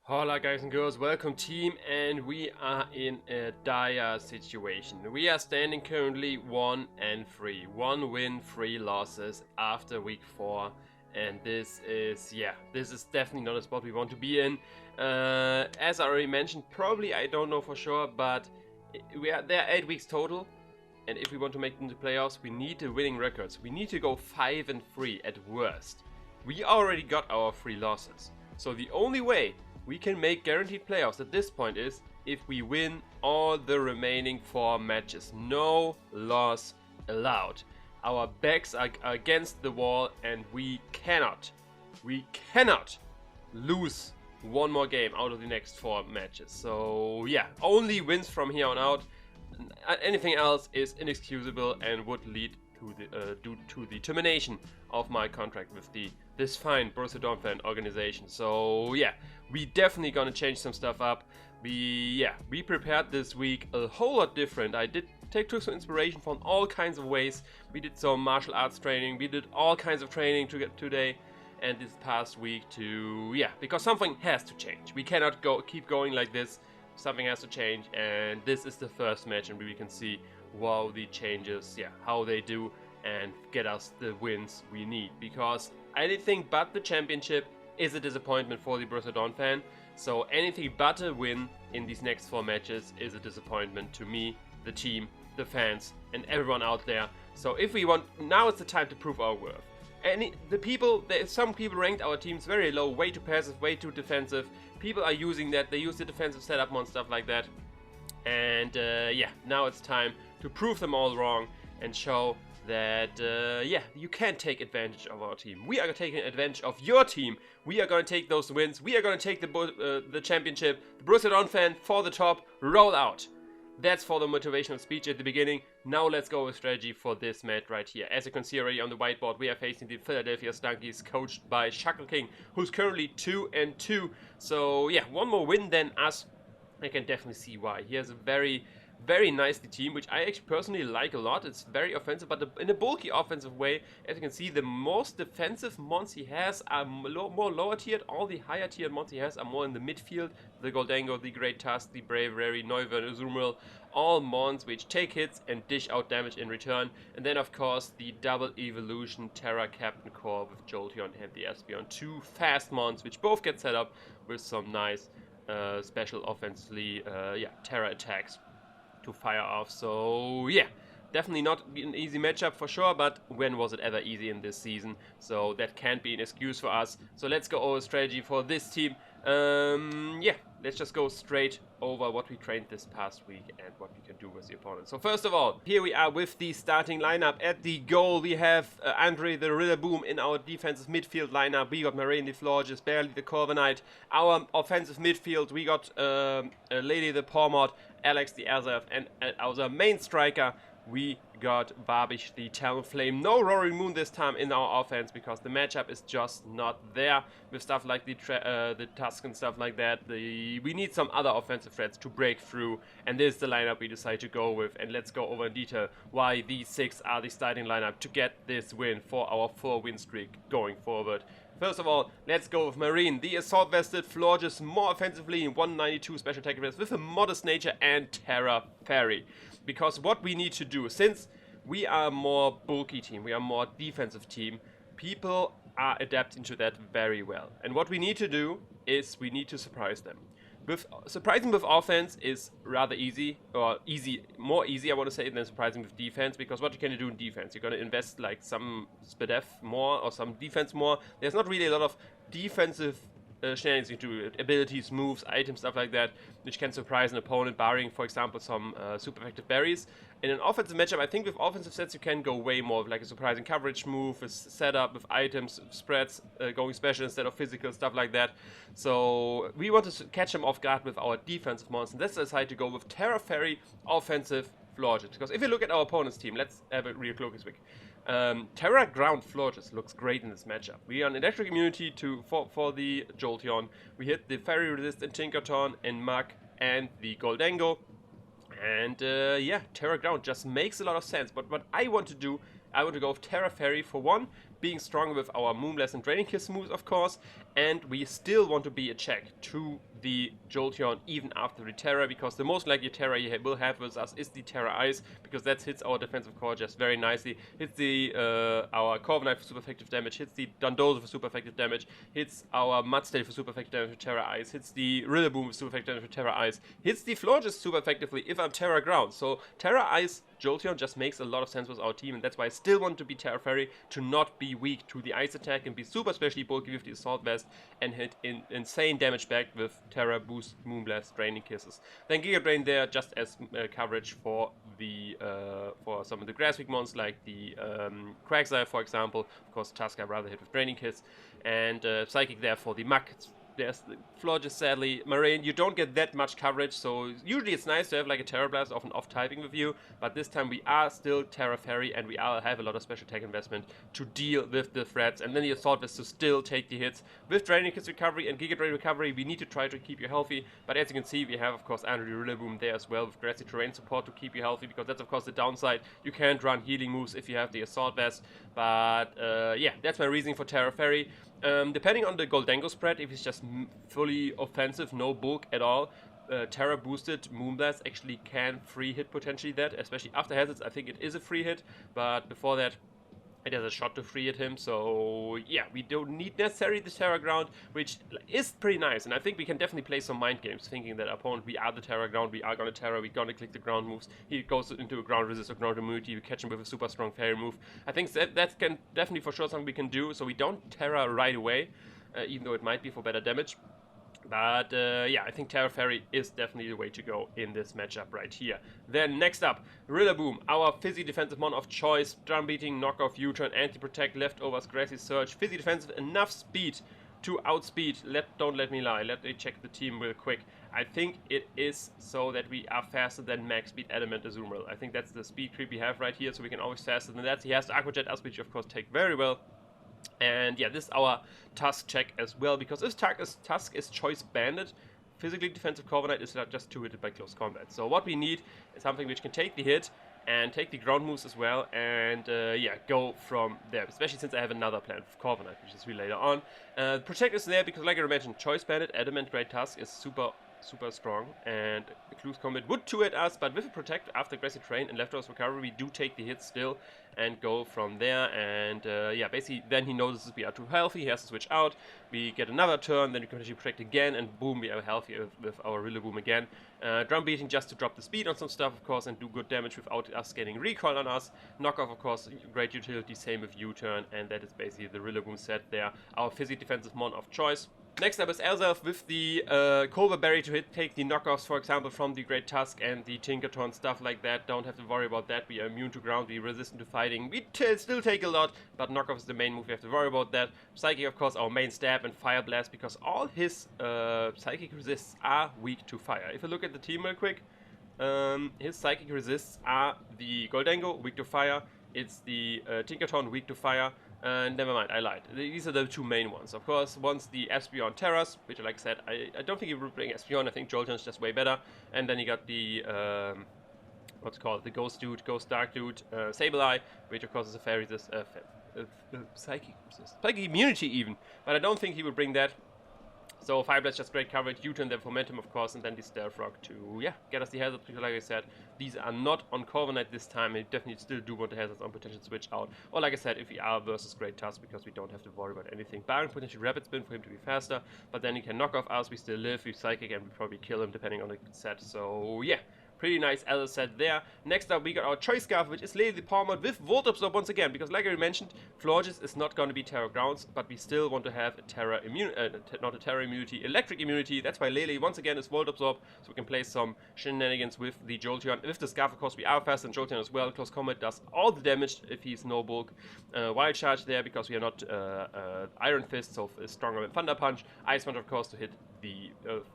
Hola guys and girls, welcome team, and we are in a dire situation. We are standing currently 1-3. 1 win, 3 losses after week 4. And this is definitely not a spot we want to be in. As I already mentioned, probably, I don't know for sure, but there are 8 weeks total. And if we want to make it into playoffs, we need the winning records. We need to go 5-3 at worst. We already got our 3 losses. So the only way we can make guaranteed playoffs at this point is if we win all the remaining 4 matches. No loss allowed. Our backs are against the wall and we cannot lose one more game out of the next 4 matches. So yeah, only wins from here on out. Anything else is inexcusable and would lead to the termination of my contract with this fine Borussia Dortmund organization. So yeah, we definitely gonna change some stuff up. We prepared this week a whole lot different. I took some inspiration from all kinds of ways. We did some martial arts training. We did all kinds of training today and this past week because something has to change. We cannot keep going like this. Something has to change, and this is the first match, and we can see wow, the changes, how they do and get us the wins we need. Because anything but the championship is a disappointment for the Borussia Dortmund fan. So anything but a win in these next 4 matches is a disappointment to me, the team, the fans, and everyone out there. So if we want, now is the time to prove our worth. Some people ranked our teams very low, way too passive, way too defensive. People are using that, they use the defensive setup and stuff like that. And now it's time to prove them all wrong and show that, you can take advantage of our team. We are taking advantage of your team. We are going to take those wins. We are going to take the championship. The Borussia Dortmund fan for the top. Roll out. That's for the motivational speech at the beginning. Now let's go with strategy for this match right here. As you can see already on the whiteboard, we are facing the Philadelphia Stunkys, coached by Shuckleking, who's currently 2-2. So yeah, one more win than us. I can definitely see why. He has a very, very nicely team, which I actually personally like a lot. It's very offensive, but in a bulky offensive way. As you can see, the most defensive mons he has are more lower tiered. All the higher tiered mons he has are more in the midfield. The Goldango, the Great Tusk, the Bravery, Neuver, Azumarill, all mons which take hits and dish out damage in return. And then of course the double evolution Terra Captain Core with Jolteon and the Espeon. 2 fast mons which both get set up with some nice special offensively Terra attacks to fire off. So yeah, definitely not an easy matchup for sure, but when was it ever easy in this season? So that can't be an excuse for us. So let's go over strategy for this team. Let's just go straight over what we trained this past week and what we can do with the opponent. So first of all, here we are with the starting lineup. At the goal we have Andre the Rillaboom in our defensive midfield lineup. We got Marine the Florges, Barely the CORVIKNIGHT. Our offensive midfield, we got Lady the Pawmod, Alex the Azath, and our main striker, we got Barbish the Talonflame. No Roaring Moon this time in our offense because the matchup is just not there with stuff like the Tusk and stuff like that. We need some other offensive threats to break through, and this is the lineup we decide to go with. And let's go over in detail why these 6 are the starting lineup to get this win for our 4-win streak going forward. First of all, let's go with Marine, the Assault Vested Florges, more offensively in 192 special attack with a modest nature and Terra Fairy. Because what we need to do, since we are a more bulky team, we are a more defensive team, people are adapting to that very well. And what we need to do is we need to surprise them. Surprising with offense is rather easy, or more easy I want to say, than surprising with defense, because what you can do in defense, you're going to invest like some SPDF more or some defense more. There's not really a lot of defensive shenanigans you do, abilities, moves, items, stuff like that, which can surprise an opponent, barring, for example, some super effective berries. In an offensive matchup, I think with offensive sets you can go way more, with like a surprising coverage move, with setup, with items, spreads, going special instead of physical, stuff like that. So we want to catch them off guard with our defensive monster. That's the side to go with Terra Fairy offensive Florges. Because if you look at our opponent's team, let's have a real look this week. Terra Ground Florges looks great in this matchup. We are on electric immunity for the Jolteon. We hit the Fairy Resistant Tinkerton and Mug and the Goldango. And Terra Ground just makes a lot of sense. But what I want to do, I want to go with Terra Fairy for one, being strong with our Moonblast and Draining Kiss moves, of course, and we still want to be a check to the Jolteon even after the Terra, because the most likely Terra he will have with us is the Terra Ice, because that hits our defensive core just very nicely, hits the our Corviknight for super effective damage, hits the Dondozo for super effective damage, hits our Mudstay for super effective damage with Terra Ice, hits the Rillaboom with super effective damage with Terra Ice, hits the Florges super effectively if I'm Terra Ground. So Terra Ice Jolteon just makes a lot of sense with our team, and that's why I still want to be Terra Fairy, to not be weak to the Ice attack and be super especially bulky with the Assault Vest and hit insane damage back with Terra Boost, Moonblast, Draining Kisses. Then Giga Drain there just as coverage for the for some of the Grass Weak mons like the Quagsire, for example. Of course, Tusk I rather hit with Draining Kiss, and Psychic there for the Muk. There's the Florges, sadly. Moraine, you don't get that much coverage, so usually it's nice to have like a Terra Blast of an off-typing with you, but this time we are still Terra Fairy, and we have a lot of special tech investment to deal with the threats, and then the Assault Vest to still take the hits. With Draining Kiss recovery and Giga Drain recovery, we need to try to keep you healthy, but as you can see, we have, of course, Andrew Rillaboom there as well with Grassy Terrain support to keep you healthy, because that's, of course, the downside. You can't run healing moves if you have the Assault Vest, but yeah, that's my reasoning for Terra Fairy. Depending on the Goldango spread, if it's just fully offensive, no bulk at all, Terra boosted Moonblast actually can free hit potentially that, especially after hazards. I think it is a free hit, but before that it has a shot to free hit him. So yeah, we don't need necessarily the Terra Ground, which is pretty nice, and I think we can definitely play some mind games thinking that opponent, we are the Terra Ground, we are gonna Terra, we're gonna click the ground moves, he goes into a ground resist or ground immunity, we catch him with a super strong fairy move. I think that can definitely for sure something we can do, so we don't Terra right away, even though it might be for better damage. But yeah, I think Terra Fairy is definitely the way to go in this matchup right here. Then next up, Rillaboom, our Fizzy defensive mon of choice, drum beating, knockoff, U-turn, anti-protect, leftovers, grassy surge, Fizzy defensive, enough speed to outspeed. Don't let me lie, let me check the team real quick. I think it is so that we are faster than max speed Adamant Azumarill. I think that's the speed creep we have right here, so we can always faster than that. He has the Aqua Jet us, which you of course take very well. And yeah, this is our Tusk check as well, because if Tusk is choice banded, physically defensive Corviknight is not just 2-hitted by close combat. So what we need is something which can take the hit and take the ground moves as well, and yeah, go from there, especially since I have another plan for Corviknight, which is really later on. Protect is there because, like I mentioned, choice banded Adamant Great Tusk is super strong, and close combat would 2-hit us, but with a protect after Grassy Terrain and leftovers recovery, we do take the hit still and go from there. And yeah, basically then he notices we are too healthy, he has to switch out, we get another turn, then we can actually protect again, and boom, we are healthy with our Rillaboom again. Drum beating just to drop the speed on some stuff, of course, and do good damage without us getting recoil on us. Knockoff, of course, great utility, same with U-turn, and that is basically the Rillaboom set there, our Fizzy defensive mon of choice. Next up is Elzelf with the Cobra Berry to take the knockoffs, for example, from the Great Tusk and the Tinkaton, stuff like that. Don't have to worry about that. We are immune to ground, we are resistant to fighting. We still take a lot, but knockoff is the main move, we have to worry about that. Psychic, of course, our main stab, and Fire Blast, because all his Psychic resists are weak to fire. If you look at the team real quick, his Psychic resists are the Goldango, weak to fire. It's the Tinkaton, weak to fire. Never mind, I lied. These are the two main ones. Of course, once the Espeon Terras, which, like I said, I don't think he would bring Espeon. I think Jolteon's just way better. And then you got the, what's it called? The Ghost Dude, Ghost Dark Dude, Sableye, which of course is a fairy Psychic resist. Psychic immunity even. But I don't think he would bring that. So Fire Blast just great coverage, U-turn, then Momentum, of course, and then the Stealth Rock to, yeah, get us the hazards, because like I said, these are not on Corviknight this time. We definitely still do want the hazards on potential switch out. Or like I said, if we are versus Great Tusk, because we don't have to worry about anything. Barring potentially Rapid Spin for him to be faster, but then he can knock off us, we still live, we Psychic, and we probably kill him depending on the set. So yeah, pretty nice Elder set there. Next up, we got our Choice Scarf, which is Lady the Palmer with Volt Absorb once again, because like I mentioned, Florges is not going to be Terra Grounds, but we still want to have a Terra not a Terra immunity, Electric immunity. That's why Lele once again is Volt Absorb, so we can play some shenanigans with the Jolteon. With the Scarf, of course, we are faster than Jolteon as well. Close Combat does all the damage if he's no bulk. Wild Charge there, because we are not Iron Fist, so it's stronger than Thunder Punch. Ice Punch, of course, to hit the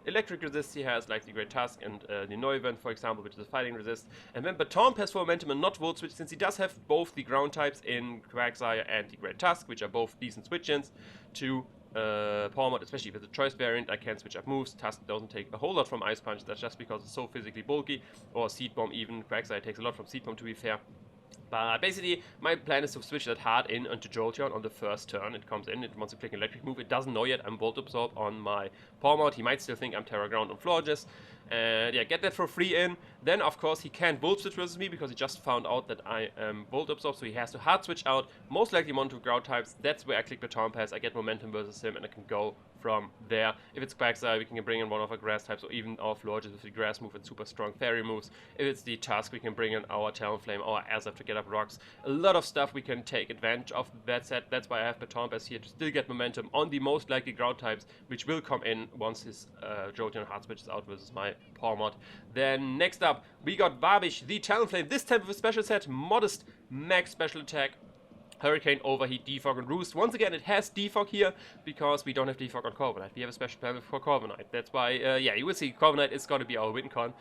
electric resist he has, like the Great Tusk and the Noivern, for example, which is a fighting resist. And then Baton has for momentum and not Volt Switch, since he does have both the ground types in Quagsire and the Great Tusk, which are both decent switch-ins to Palmod, especially with the choice variant. I can switch up moves. Tusk doesn't take a whole lot from Ice Punch, that's just because it's so physically bulky, or Seed Bomb even. Quagsire takes a lot from Seed Bomb, to be fair. But basically, my plan is to switch that hard in onto Jolteon on the first turn. It comes in, it wants to click an electric move. It doesn't know yet I'm Volt Absorb on my Palm Out. He might still think I'm Terra Ground on Florges. And yeah, get that for free in. Then, of course, he can't Volt Switch versus me because he just found out that I am Volt Absorb. So he has to hard switch out. Most likely one to ground types. That's where I click Baton Pass. I get momentum versus him and I can go from there. If it's Quagsire, we can bring in one of our grass types or even our Florges with the grass move and super strong fairy moves. If it's the Tusk, we can bring in our Talonflame, our Azap to get up rocks. A lot of stuff we can take advantage of that set. That's why I have Baton Pass here to still get momentum on the most likely ground types, which will come in once his Jolteon hard switches out versus my Palmot. Then next up, we got Barbish, the Talonflame, this time with a special set, modest max special attack, Hurricane, Overheat, Defog, and Roost. Once again, it has Defog here because we don't have Defog on Corviknight. We have a special plan for Corviknight. That's why, yeah, you will see Corviknight is going to be our win con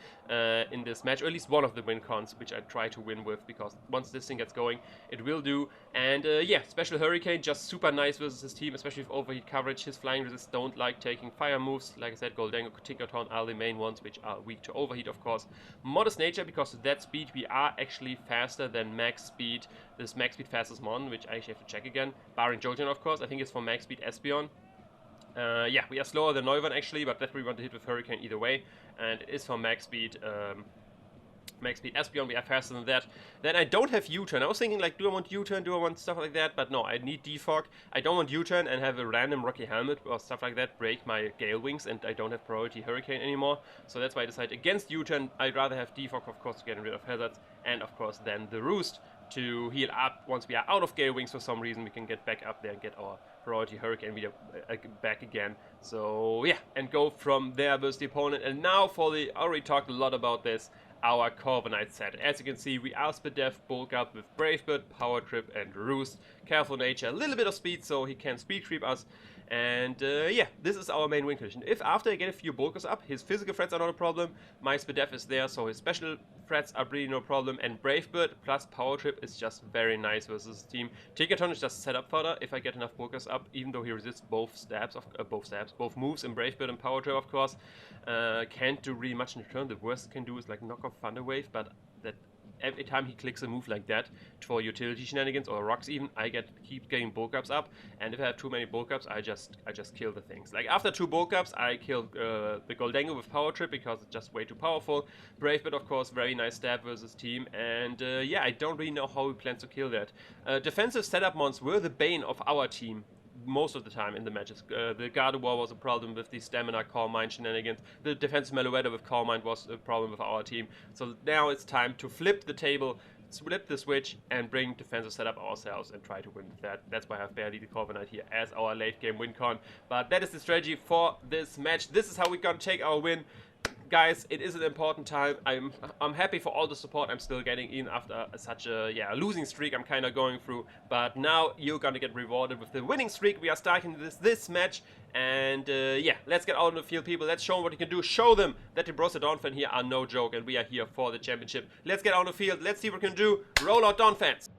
in this match, or at least one of the win cons, which I try to win with, because once this thing gets going, it will do. And yeah, special Hurricane, just super nice versus his team, especially with Overheat coverage. His flying resists don't like taking fire moves. Like I said, Goldango, Tinkaton are the main ones, which are weak to Overheat, of course. Modest Nature, because at that speed, we are actually faster than max speed. This max speed fastest mon, which I actually have to check again. Barring Jolteon, of course. I think it's for max speed Espeon. Yeah, we are slower than Neuron actually, but that we want to hit with Hurricane either way. And it is for max speed Espeon, we are faster than that. Then I don't have U-turn. I was thinking, like, do I want U-turn, do I want stuff like that? But no, I need Defog. I don't want U-turn and have a random Rocky Helmet or stuff like that break my Gale Wings, and I don't have priority Hurricane anymore. So that's why I decided against U-turn. I'd rather have Defog, of course, to get rid of hazards, and of course then the Roost to heal up. Once we are out of Gale Wings for some reason, we can get back up there and get our priority Hurricane video back again. So yeah, and go from there versus the opponent. And now for the, I already talked a lot about this, our Corviknight set. As you can see, we are Speed Def, bulk up with Brave Bird, Power Trip, and Roost. Careful Nature, a little bit of speed, so he can speed creep us. And yeah, this is our main win condition. If after I get a few bulkers up, his physical threats are not a problem, my Speed Def is there, so his special threats are really no problem, and Brave Bird plus Power Trip is just very nice versus his team. Tinkaton is just set up fodder if I get enough bulkers up, even though he resists both moves in Brave Bird and Power Trip, of course. Can't do really much in return. The worst he can do is like knock off Thunder Wave, but that every time he clicks a move like that for utility shenanigans or rocks even, I keep getting bulk ups up, and if I have too many bulk ups, I just kill the things. Like after 2 bulk ups, I kill the Goldango with Power Trip because it's just way too powerful. Brave Bird, of course, very nice stab versus team, and yeah, I don't really know how we plan to kill that. Defensive setup mons were the bane of our team most of the time in the matches. The Gardevoir was a problem with the Stamina Calm Mind shenanigans. The defensive Meloetta with Calm Mind was a problem with our team. So now it's time to flip the table, flip the switch, and bring defensive setup ourselves and try to win with that. That's why I have barely the Corviknight here as our late game win con. But that is the strategy for this match. This is how we're gonna take our win. Guys, it is an important time. I'm happy for all the support I'm still getting in after such a losing streak I'm kind of going through. But now you're gonna get rewarded with the winning streak. We are starting this match, and yeah, let's get out on the field, people. Let's show them what you can do. Show them that the Brosa Dawn fan here are no joke, and we are here for the championship. Let's get out on the field. Let's see what we can do. Roll out Dawn fans.